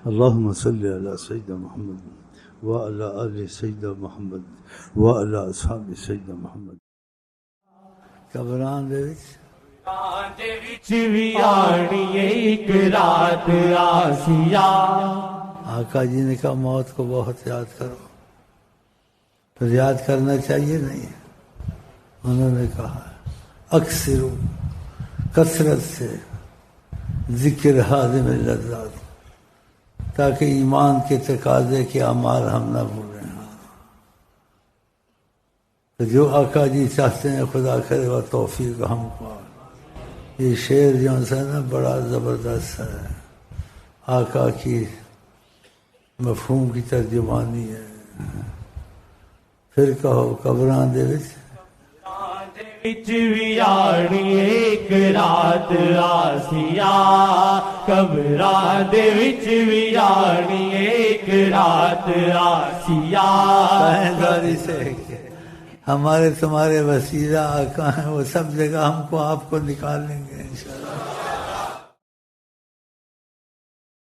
اللهم صل على سيدنا محمد وعلى آل سيدنا محمد وعلى أصحاب سيدنا محمد. قبران دے وچ وی آنی ایک رات آسیا. آقا جی نے کہا موت کو بہت یاد کرو. پھر یاد کرنا چاہیے نہیں؟ انہوں نے کہا اکثر کثرت سے ذکر حاضم اللذات، تاکہ ایمان کے تقاضے کے اعمال ہم نہ بھولیں. تو جو آقا جی چاہتے ہیں خدا کرے وہ توفیق ہم کو. یہ شعر جو ہے نا بڑا زبردست ہے، آقا کی مفہوم کی ترجمانی ہے. پھر کہو قبراں دے وچ وی آنی ایک رات آسیا. قبراں دے وچ وی آنی ایک رات آسیا. داری سے کہ ہمارے تمہارے وسیلہ آقا ہیں، وہ سب جگہ ہم کو آپ کو نکال لیں گے انشاءاللہ.